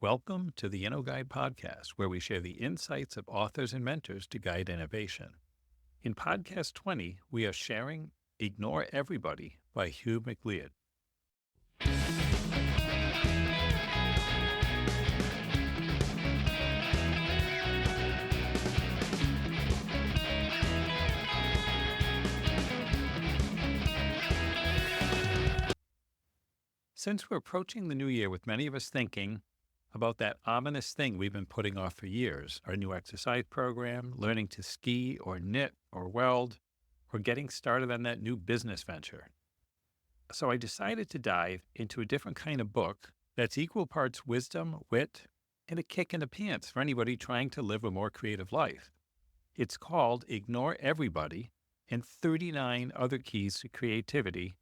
Welcome to the InnoGuide Podcast, where we share the insights of authors and mentors to guide innovation. In Podcast 20, we are sharing Ignore Everybody by Hugh MacLeod. Since we're approaching the new year with many of us thinking about that ominous thing we've been putting off for years, our new exercise program, learning to ski or knit or weld, or getting started on that new business venture. So I decided to dive into a different kind of book that's equal parts wisdom, wit, and a kick in the pants for anybody trying to live a more creative life. It's called Ignore Everybody and 39 Other Keys to Creativity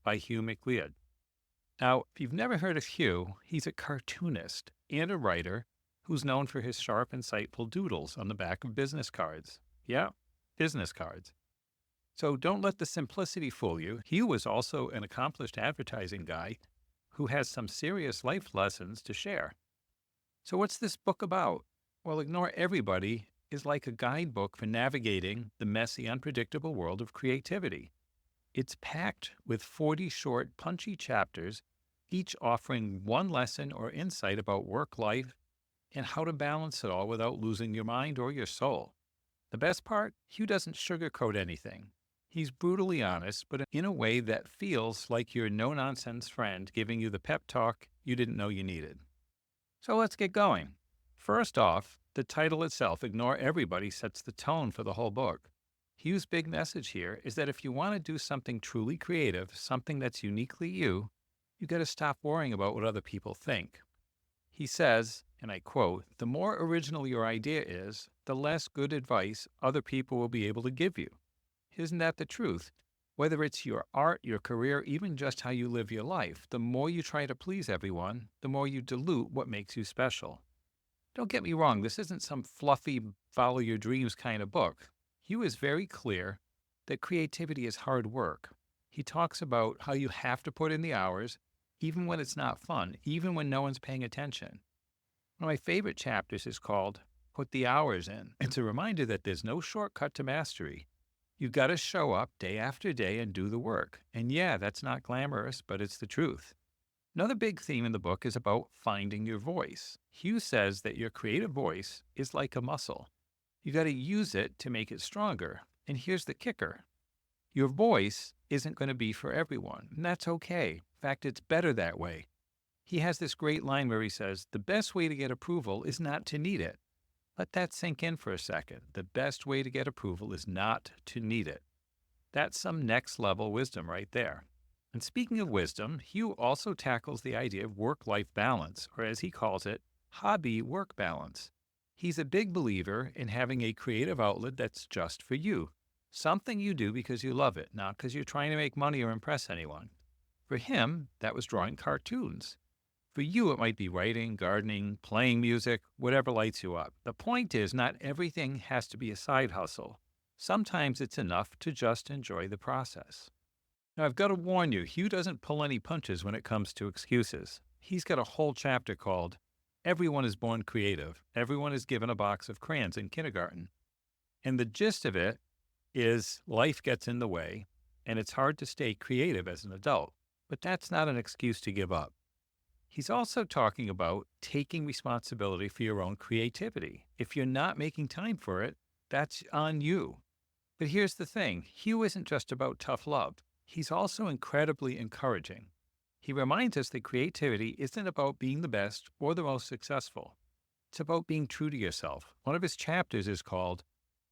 by Hugh MacLeod. Now, if you've never heard of Hugh, he's a cartoonist and a writer who's known for his sharp, insightful doodles on the back of business cards. Yeah, business cards. So don't let the simplicity fool you. Hugh was also an accomplished advertising guy who has some serious life lessons to share. So what's this book about? Well, Ignore Everybody is like a guidebook for navigating the messy, unpredictable world of creativity. It's packed with 40 short, punchy chapters, each offering one lesson or insight about work life and how to balance it all without losing your mind or your soul. The best part? Hugh doesn't sugarcoat anything. He's brutally honest, but in a way that feels like your no-nonsense friend giving you the pep talk you didn't know you needed. So let's get going. First off, the title itself, Ignore Everybody, sets the tone for the whole book. Hugh's big message here is that if you want to do something truly creative, something that's uniquely you got to stop worrying about what other people think. He says, and I quote, "The more original your idea is, the less good advice other people will be able to give you." Isn't that the truth? Whether it's your art, your career, even just how you live your life, the more you try to please everyone, the more you dilute what makes you special. Don't get me wrong, this isn't some fluffy, follow your dreams kind of book. Hugh is very clear that creativity is hard work. He talks about how you have to put in the hours, even when it's not fun, even when no one's paying attention. One of my favorite chapters is called Put the Hours In. It's a reminder that there's no shortcut to mastery. You've got to show up day after day and do the work. And yeah, that's not glamorous, but it's the truth. Another big theme in the book is about finding your voice. Hugh says that your creative voice is like a muscle. You got to use it to make it stronger. And here's the kicker. Your voice isn't going to be for everyone, and that's okay. In fact, it's better that way. He has this great line where he says, the best way to get approval is not to need it. Let that sink in for a second. The best way to get approval is not to need it. That's some next level wisdom right there. And speaking of wisdom, Hugh also tackles the idea of work-life balance, or as he calls it, hobby-work balance. He's a big believer in having a creative outlet that's just for you. Something you do because you love it, not because you're trying to make money or impress anyone. For him, that was drawing cartoons. For you, it might be writing, gardening, playing music, whatever lights you up. The point is, not everything has to be a side hustle. Sometimes it's enough to just enjoy the process. Now, I've got to warn you, Hugh doesn't pull any punches when it comes to excuses. He's got a whole chapter called Everyone is Born Creative. Everyone is given a box of crayons in kindergarten. And the gist of it is life gets in the way, and it's hard to stay creative as an adult. But that's not an excuse to give up. He's also talking about taking responsibility for your own creativity. If you're not making time for it, that's on you. But here's the thing. Hugh isn't just about tough love. He's also incredibly encouraging. He reminds us that creativity isn't about being the best or the most successful. It's about being true to yourself. One of his chapters is called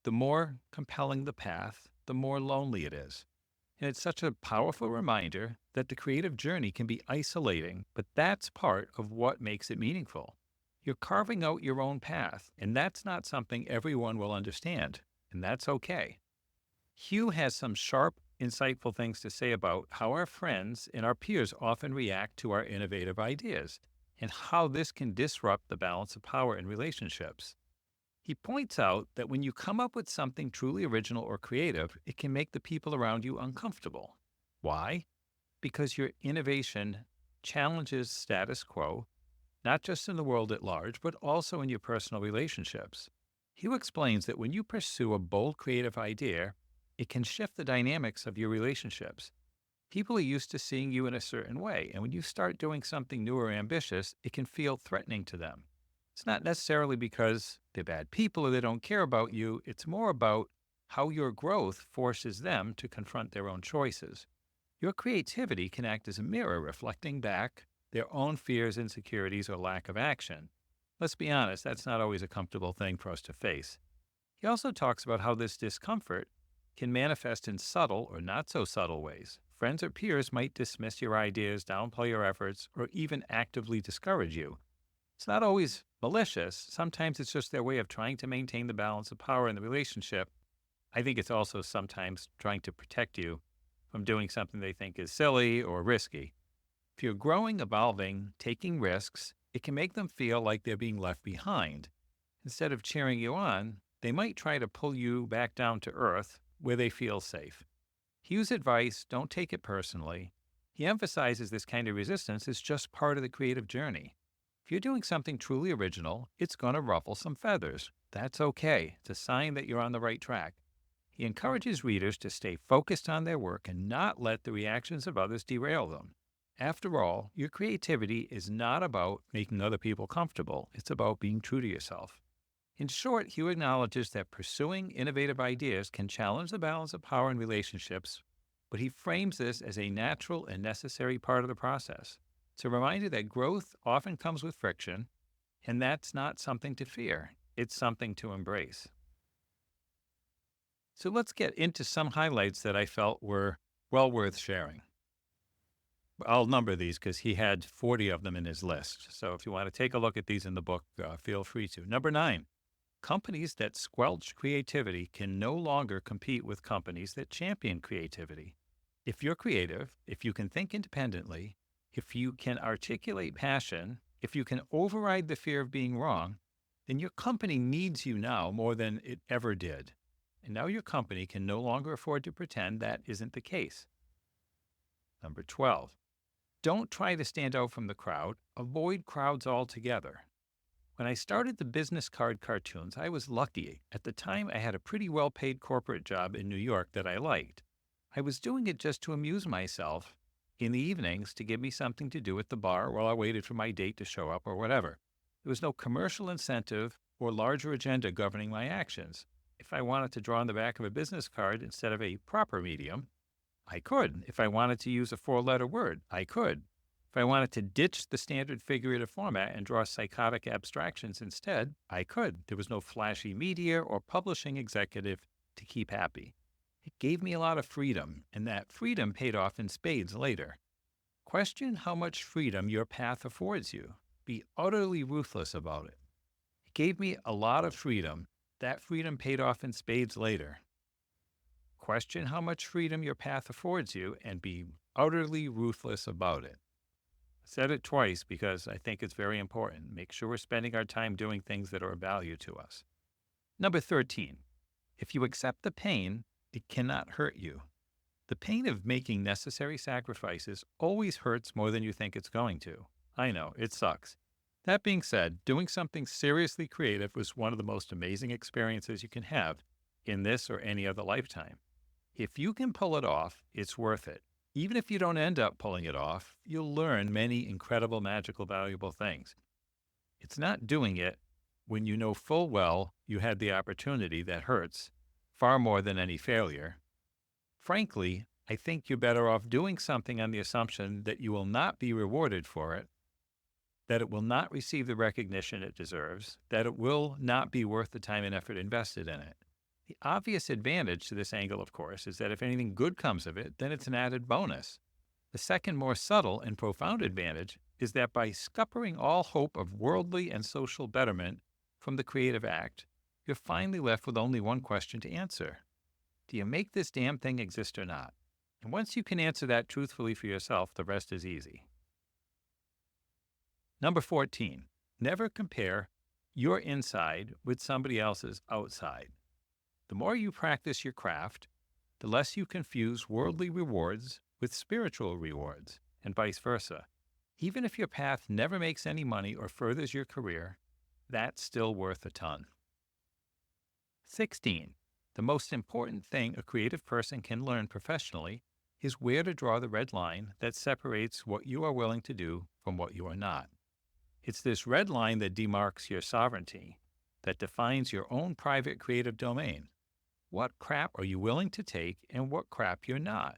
The More Compelling the Path, the More Lonely It Is. And it's such a powerful reminder that the creative journey can be isolating, but that's part of what makes it meaningful. You're carving out your own path, and that's not something everyone will understand, and that's okay. Hugh has some sharp, insightful things to say about how our friends and our peers often react to our innovative ideas, and how this can disrupt the balance of power in relationships. He points out that when you come up with something truly original or creative, it can make the people around you uncomfortable. Why? Because your innovation challenges status quo, not just in the world at large, but also in your personal relationships. Hugh explains that when you pursue a bold creative idea, it can shift the dynamics of your relationships. People are used to seeing you in a certain way, and when you start doing something new or ambitious, it can feel threatening to them. It's not necessarily because they're bad people or they don't care about you, it's more about how your growth forces them to confront their own choices. Your creativity can act as a mirror reflecting back their own fears, insecurities, or lack of action. Let's be honest, that's not always a comfortable thing for us to face. He also talks about how this discomfort can manifest in subtle or not so subtle ways. Friends or peers might dismiss your ideas, downplay your efforts, or even actively discourage you. It's not always malicious. Sometimes it's just their way of trying to maintain the balance of power in the relationship. I think it's also sometimes trying to protect you from doing something they think is silly or risky. If you're growing, evolving, taking risks, it can make them feel like they're being left behind. Instead of cheering you on, they might try to pull you back down to earth where they feel safe. Hugh's advice, don't take it personally. He emphasizes this kind of resistance is just part of the creative journey. If you're doing something truly original, it's going to ruffle some feathers. That's okay. It's a sign that you're on the right track. He encourages readers to stay focused on their work and not let the reactions of others derail them. After all, your creativity is not about making other people comfortable. It's about being true to yourself. In short, Hugh acknowledges that pursuing innovative ideas can challenge the balance of power in relationships, but he frames this as a natural and necessary part of the process. It's a reminder that growth often comes with friction, and that's not something to fear. It's something to embrace. So let's get into some highlights that I felt were well worth sharing. I'll number these because he had 40 of them in his list. So if you want to take a look at these in the book, feel free to. Number 9, companies that squelch creativity can no longer compete with companies that champion creativity. If you're creative, if you can think independently, if you can articulate passion, if you can override the fear of being wrong, then your company needs you now more than it ever did. And now your company can no longer afford to pretend that isn't the case. Number 12, don't try to stand out from the crowd. Avoid crowds altogether. When I started the business card cartoons, I was lucky. At the time, I had a pretty well-paid corporate job in New York that I liked. I was doing it just to amuse myself in the evenings to give me something to do at the bar while I waited for my date to show up or whatever. There was no commercial incentive or larger agenda governing my actions. If I wanted to draw on the back of a business card instead of a proper medium, I could. If I wanted to use a 4-letter word, I could. If I wanted to ditch the standard figurative format and draw psychotic abstractions instead, I could. There was no flashy media or publishing executive to keep happy. It gave me a lot of freedom, and that freedom paid off in spades later. Question how much freedom your path affords you. Be utterly ruthless about it. It gave me a lot of freedom. That freedom paid off in spades later. Question how much freedom your path affords you and be utterly ruthless about it. I said it twice because I think it's very important. Make sure we're spending our time doing things that are of value to us. Number 13, if you accept the pain, it cannot hurt you. The pain of making necessary sacrifices always hurts more than you think it's going to. I know, it sucks. That being said, doing something seriously creative was one of the most amazing experiences you can have in this or any other lifetime. If you can pull it off, it's worth it. Even if you don't end up pulling it off, you'll learn many incredible, magical, valuable things. It's not doing it when you know full well you had the opportunity that hurts far more than any failure. Frankly, I think you're better off doing something on the assumption that you will not be rewarded for it, that it will not receive the recognition it deserves, that it will not be worth the time and effort invested in it. The obvious advantage to this angle, of course, is that if anything good comes of it, then it's an added bonus. The second, more subtle and profound advantage is that by scuppering all hope of worldly and social betterment from the creative act, you're finally left with only one question to answer. Do you make this damn thing exist or not? And once you can answer that truthfully for yourself, the rest is easy. Number 14, never compare your inside with somebody else's outside. The more you practice your craft, the less you confuse worldly rewards with spiritual rewards, and vice versa. Even if your path never makes any money or furthers your career, that's still worth a ton. 16. The most important thing a creative person can learn professionally is where to draw the red line that separates what you are willing to do from what you are not. It's this red line that demarks your sovereignty, that defines your own private creative domain. What crap are you willing to take and what crap you're not?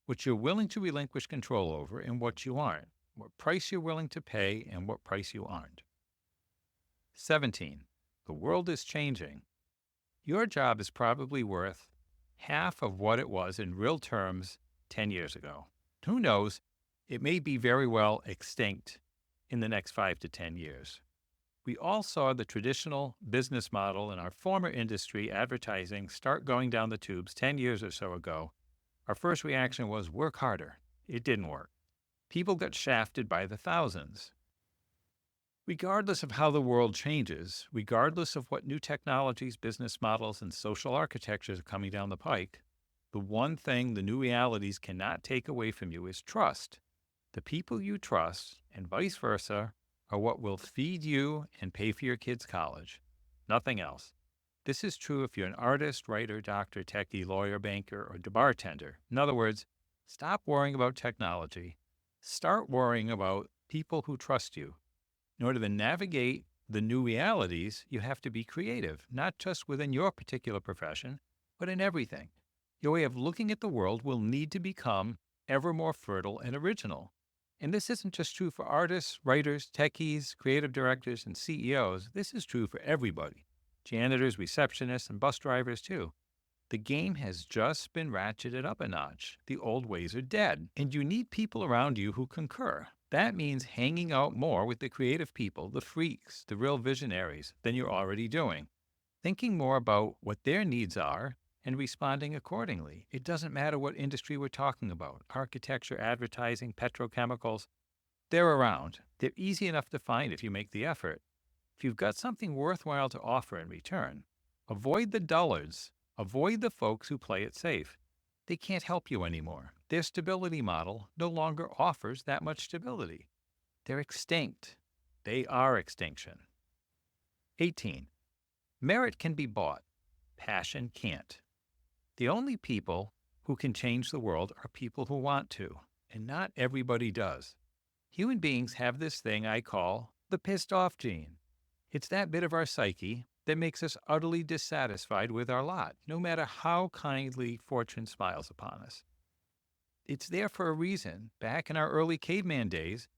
What you're willing to relinquish control over and what you aren't. What price you're willing to pay and what price you aren't. 17. The world is changing. Your job is probably worth half of what it was in real terms 10 years ago. Who knows? It may be very well extinct in the next 5 to 10 years. We all saw the traditional business model in our former industry, advertising, start going down the tubes 10 years or so ago. Our first reaction was work harder. It didn't work. People got shafted by the thousands. Regardless of how the world changes, regardless of what new technologies, business models, and social architectures are coming down the pike, the one thing the new realities cannot take away from you is trust. The people you trust, and vice versa, are what will feed you and pay for your kids' college. Nothing else. This is true if you're an artist, writer, doctor, techie, lawyer, banker, or bartender. In other words, stop worrying about technology. Start worrying about people who trust you. In order to navigate the new realities, you have to be creative, not just within your particular profession, but in everything. Your way of looking at the world will need to become ever more fertile and original. And this isn't just true for artists, writers, techies, creative directors, and CEOs. This is true for everybody. Janitors, receptionists, and bus drivers, too. The game has just been ratcheted up a notch. The old ways are dead, and you need people around you who concur. That means hanging out more with the creative people, the freaks, the real visionaries, than you're already doing. Thinking more about what their needs are and responding accordingly. It doesn't matter what industry we're talking about, architecture, advertising, petrochemicals. They're around. They're easy enough to find if you make the effort. If you've got something worthwhile to offer in return, avoid the dullards. Avoid the folks who play it safe. They can't help you anymore. Their stability model no longer offers that much stability. They're extinct. They are extinction. 18. Merit can be bought. Passion can't. The only people who can change the world are people who want to, and not everybody does. Human beings have this thing I call the pissed off gene. It's that bit of our psyche that makes us utterly dissatisfied with our lot, no matter how kindly fortune smiles upon us. It's there for a reason. Back in our early caveman days,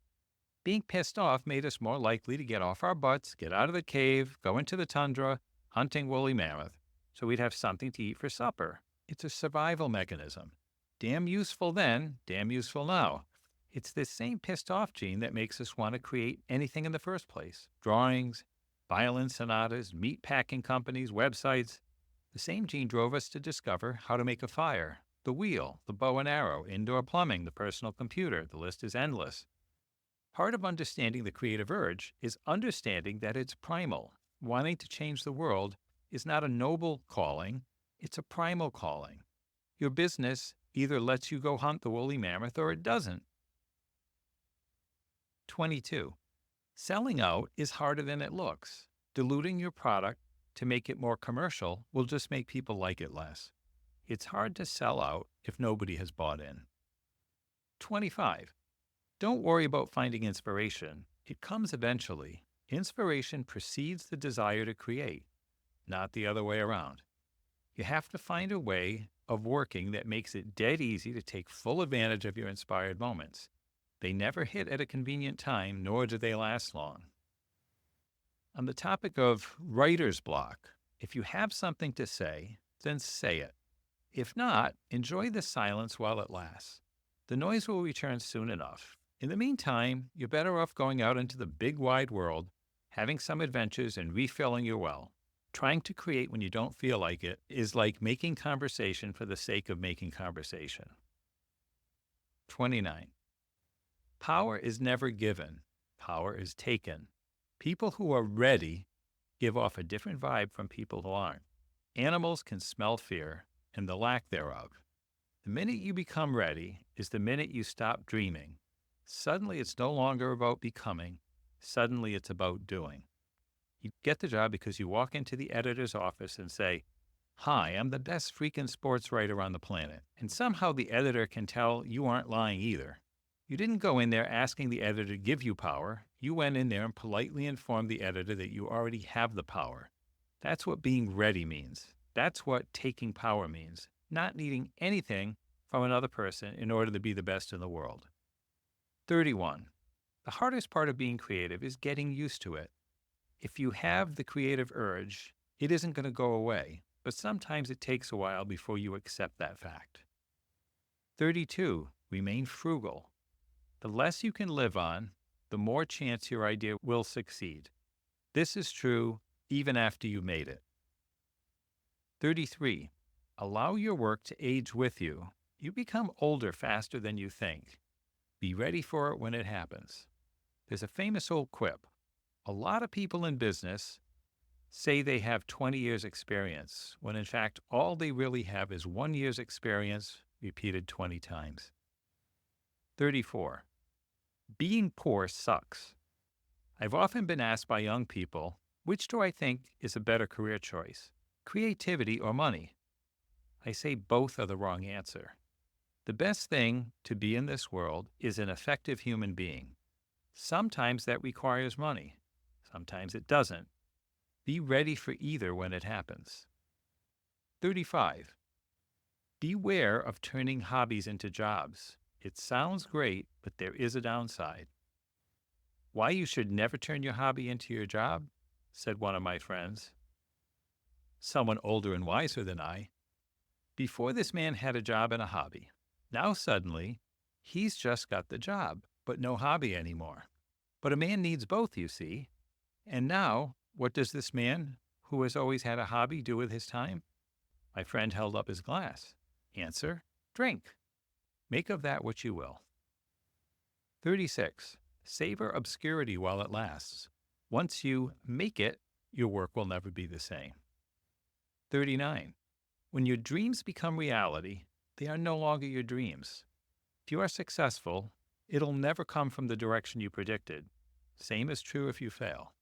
being pissed off made us more likely to get off our butts, get out of the cave, go into the tundra, hunting woolly mammoth, so we'd have something to eat for supper. It's a survival mechanism. Damn useful then, damn useful now. It's this same pissed off gene that makes us want to create anything in the first place. Drawings, violin sonatas, meat packing companies, websites. The same gene drove us to discover how to make a fire, the wheel, the bow and arrow, indoor plumbing, the personal computer. The list is endless. Part of understanding the creative urge is understanding that it's primal. Wanting to change the world is not a noble calling, it's a primal calling. Your business either lets you go hunt the woolly mammoth or it doesn't. 22. Selling out is harder than it looks. Diluting your product to make it more commercial will just make people like it less. It's hard to sell out if nobody has bought in. 25. Don't worry about finding inspiration. It comes eventually. Inspiration precedes the desire to create, not the other way around. You have to find a way of working that makes it dead easy to take full advantage of your inspired moments. They never hit at a convenient time, nor do they last long. On the topic of writer's block, if you have something to say, then say it. If not, enjoy the silence while it lasts. The noise will return soon enough. In the meantime, you're better off going out into the big wide world, having some adventures and refilling your well. Trying to create when you don't feel like it is like making conversation for the sake of making conversation. 29. Power is never given. Power is taken. People who are ready give off a different vibe from people who aren't. Animals can smell fear and the lack thereof. The minute you become ready is the minute you stop dreaming. Suddenly, it's no longer about becoming. Suddenly, it's about doing. You get the job because you walk into the editor's office and say, "Hi, I'm the best freaking sports writer on the planet." And somehow the editor can tell you aren't lying either. You didn't go in there asking the editor to give you power. You went in there and politely informed the editor that you already have the power. That's what being ready means. That's what taking power means. Not needing anything from another person in order to be the best in the world. 31. The hardest part of being creative is getting used to it. If you have the creative urge, it isn't going to go away, but sometimes it takes a while before you accept that fact. 32. Remain frugal. The less you can live on, the more chance your idea will succeed. This is true even after you made it. 33. Allow your work to age with you. You become older faster than you think. Be ready for it when it happens. There's a famous old quip. A lot of people in business say they have 20 years experience, when in fact all they really have is 1 year's experience repeated 20 times. 34. Being poor sucks. I've often been asked by young people, which do I think is a better career choice, creativity or money? I say both are the wrong answer. The best thing to be in this world is an effective human being. Sometimes that requires money. Sometimes it doesn't. Be ready for either when it happens. 35. Beware of turning hobbies into jobs. It sounds great, but there is a downside. Why you should never turn your hobby into your job? Said one of my friends, someone older and wiser than I. Before, this man had a job and a hobby. Now suddenly, he's just got the job, but no hobby anymore. But a man needs both, you see. And now, what does this man, who has always had a hobby, do with his time? My friend held up his glass. Answer, drink. Make of that what you will. 36. Savor obscurity while it lasts. Once you make it, your work will never be the same. 39. When your dreams become reality, they are no longer your dreams. If you are successful, it'll never come from the direction you predicted. Same is true if you fail.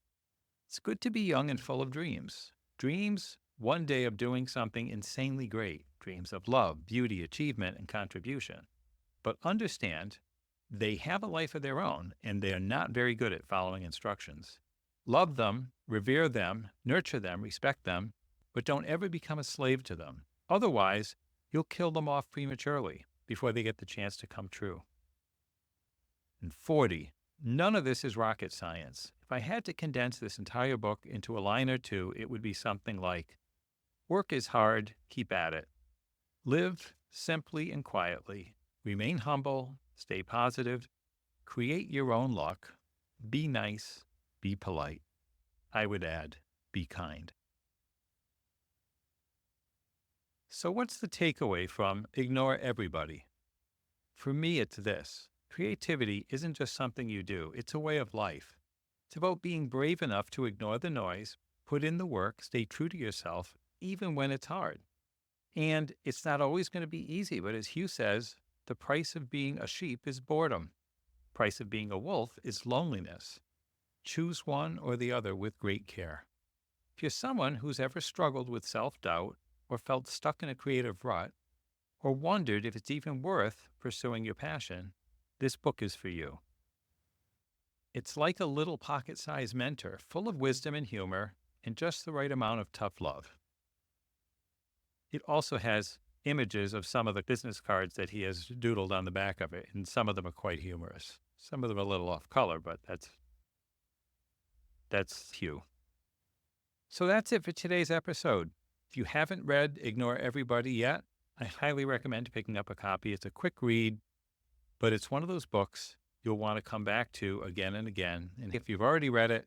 It's good to be young and full of dreams. Dreams, one day, of doing something insanely great. Dreams of love, beauty, achievement, and contribution. But understand, they have a life of their own, and they are not very good at following instructions. Love them, revere them, nurture them, respect them, but don't ever become a slave to them. Otherwise, you'll kill them off prematurely before they get the chance to come true. And 40. None of this is rocket science. If I had to condense this entire book into a line or two, it would be something like, work is hard, keep at it. Live simply and quietly. Remain humble, stay positive, create your own luck, be nice, be polite. I would add, be kind. So what's the takeaway from Ignore Everybody? For me, it's this. Creativity isn't just something you do. It's a way of life. It's about being brave enough to ignore the noise, put in the work, stay true to yourself, even when it's hard. And it's not always going to be easy, but as Hugh says, the price of being a sheep is boredom. The price of being a wolf is loneliness. Choose one or the other with great care. If you're someone who's ever struggled with self-doubt or felt stuck in a creative rut, or wondered if it's even worth pursuing your passion, this book is for you. It's like a little pocket-sized mentor, full of wisdom and humor, and just the right amount of tough love. It also has images of some of the business cards that he has doodled on the back of it, and some of them are quite humorous. Some of them are a little off color, but that's Hugh. So that's it for today's episode. If you haven't read Ignore Everybody yet, I highly recommend picking up a copy. It's a quick read, but it's one of those books you'll want to come back to again and again. And if you've already read it,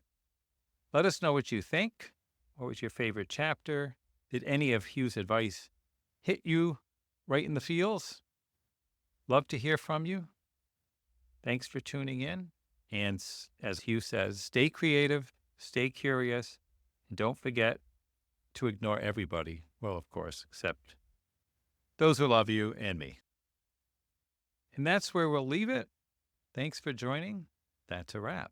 let us know what you think. What was your favorite chapter? Did any of Hugh's advice hit you right in the feels? Love to hear from you. Thanks for tuning in. And as Hugh says, stay creative, stay curious, and don't forget to ignore everybody. Well, of course, except those who love you and me. And that's where we'll leave it. Thanks for joining. That's a wrap.